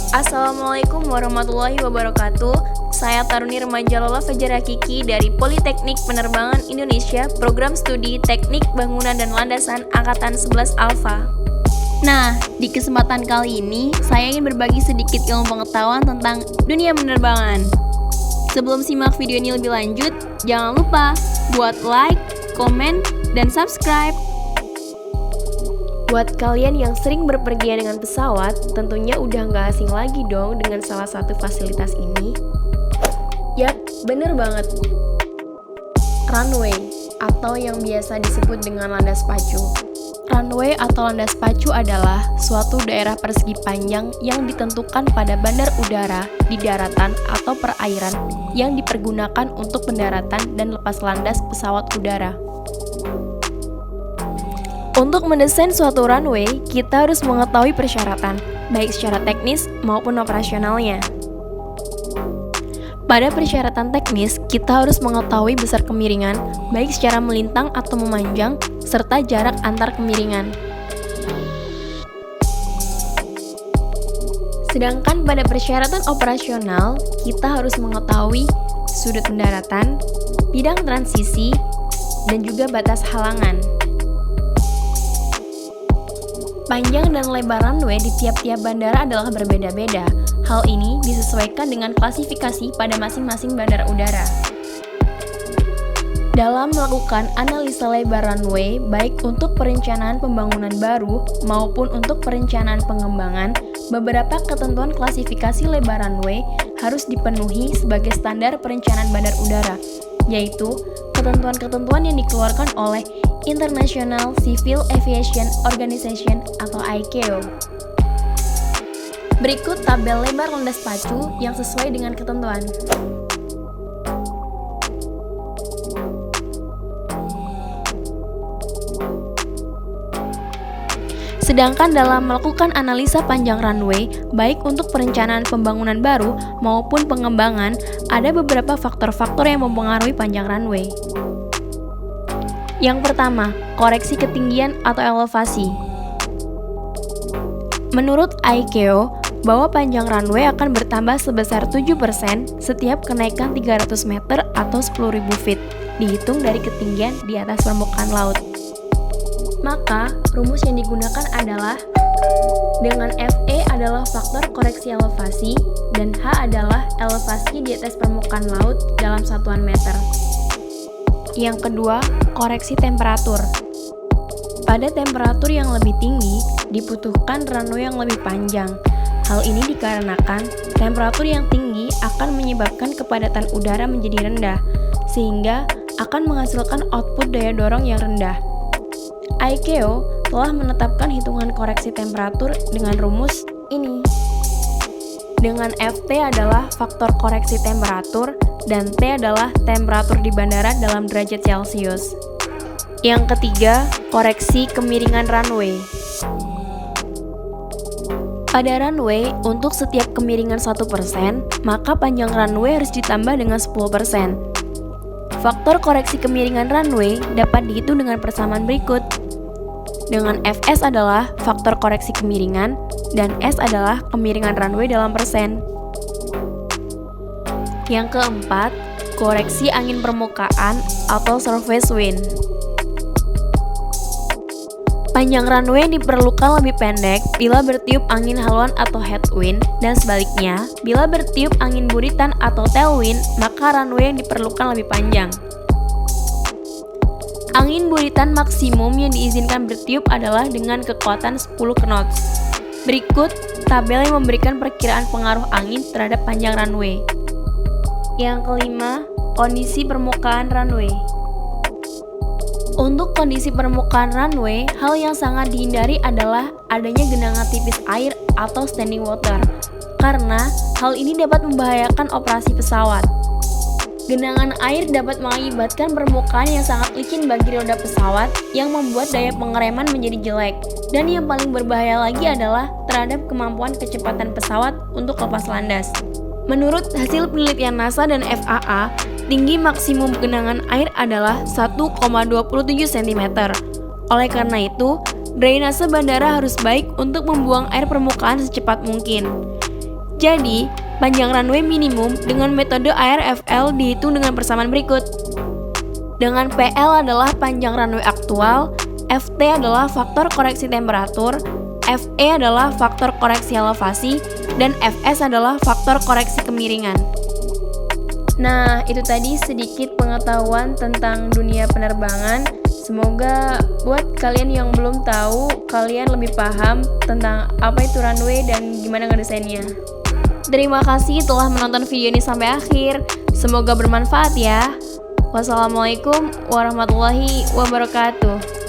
Assalamualaikum warahmatullahi wabarakatuh. Saya Taruni Remaja Lola Fajar Hakiki dari Politeknik Penerbangan Indonesia, Program Studi Teknik Bangunan dan Landasan Angkatan 11 Alfa. Nah, di kesempatan kali ini saya ingin berbagi sedikit ilmu pengetahuan tentang dunia penerbangan. Sebelum simak video ini lebih lanjut, jangan lupa buat like, komen, dan subscribe. Buat kalian yang sering berpergian dengan pesawat, tentunya udah nggak asing lagi dong dengan salah satu fasilitas ini. Yap, bener banget. Runway, atau yang biasa disebut dengan landas pacu. Runway atau landas pacu adalah suatu daerah persegi panjang yang ditentukan pada bandar udara, di daratan atau perairan yang dipergunakan untuk pendaratan dan lepas landas pesawat udara. Untuk mendesain suatu runway, kita harus mengetahui persyaratan, baik secara teknis maupun operasionalnya. Pada persyaratan teknis, kita harus mengetahui besar kemiringan, baik secara melintang atau memanjang, serta jarak antar kemiringan. Sedangkan pada persyaratan operasional, kita harus mengetahui sudut pendaratan, bidang transisi, dan juga batas halangan. Panjang dan lebar runway di tiap-tiap bandara adalah berbeda-beda. Hal ini disesuaikan dengan klasifikasi pada masing-masing bandara udara. Dalam melakukan analisa lebar runway, baik untuk perencanaan pembangunan baru maupun untuk perencanaan pengembangan, beberapa ketentuan klasifikasi lebar runway harus dipenuhi sebagai standar perencanaan bandar udara, yaitu ketentuan-ketentuan yang dikeluarkan oleh International Civil Aviation Organization atau ICAO. Berikut tabel lebar landas pacu yang sesuai dengan ketentuan. Sedangkan dalam melakukan analisa panjang runway, baik untuk perencanaan pembangunan baru maupun pengembangan, ada beberapa faktor-faktor yang mempengaruhi panjang runway. Yang pertama, koreksi ketinggian atau elevasi. Menurut ICAO, bahwa panjang runway akan bertambah sebesar 7% setiap kenaikan 300 meter atau 10.000 feet, dihitung dari ketinggian di atas permukaan laut. Maka, rumus yang digunakan adalah dengan FE adalah faktor koreksi elevasi dan H adalah elevasi di atas permukaan laut dalam satuan meter. Yang kedua, koreksi temperatur. Pada temperatur yang lebih tinggi, dibutuhkan runway yang lebih panjang. Hal ini dikarenakan temperatur yang tinggi akan menyebabkan kepadatan udara menjadi rendah, sehingga akan menghasilkan output daya dorong yang rendah. ICAO telah menetapkan hitungan koreksi temperatur dengan rumus ini. Dengan FT adalah faktor koreksi temperatur dan T adalah temperatur di bandara dalam derajat Celcius. Yang ketiga, koreksi kemiringan runway. Pada runway, untuk setiap kemiringan 1%, maka panjang runway harus ditambah dengan 10%. Faktor koreksi kemiringan runway dapat dihitung dengan persamaan berikut. Dengan Fs adalah faktor koreksi kemiringan, dan S adalah kemiringan runway dalam persen. Yang keempat, koreksi angin permukaan atau surface wind. Panjang runway diperlukan lebih pendek bila bertiup angin haluan atau headwind, dan sebaliknya, bila bertiup angin buritan atau tailwind, maka runway yang diperlukan lebih panjang. Angin buritan maksimum yang diizinkan bertiup adalah dengan kekuatan 10 knots. Berikut tabel yang memberikan perkiraan pengaruh angin terhadap panjang runway. Yang kelima, kondisi permukaan runway. Untuk kondisi permukaan runway, hal yang sangat dihindari adalah adanya genangan tipis air atau standing water, karena hal ini dapat membahayakan operasi pesawat. Genangan air dapat mengakibatkan permukaan yang sangat licin bagi roda pesawat yang membuat daya pengereman menjadi jelek. Dan yang paling berbahaya lagi adalah terhadap kemampuan kecepatan pesawat untuk lepas landas. Menurut hasil penelitian NASA dan FAA, tinggi maksimum genangan air adalah 1,27 cm. Oleh karena itu, drainase bandara harus baik untuk membuang air permukaan secepat mungkin. Jadi, panjang runway minimum dengan metode ARFL dihitung dengan persamaan berikut. Dengan PL adalah panjang runway aktual, FT adalah faktor koreksi temperatur, FE adalah faktor koreksi elevasi, dan Fs adalah faktor koreksi kemiringan. Nah, itu tadi sedikit pengetahuan tentang dunia penerbangan. Semoga buat kalian yang belum tahu, kalian lebih paham tentang apa itu runway dan gimana ngedesainnya. Terima kasih telah menonton video ini sampai akhir. Semoga bermanfaat ya. Wassalamualaikum warahmatullahi wabarakatuh.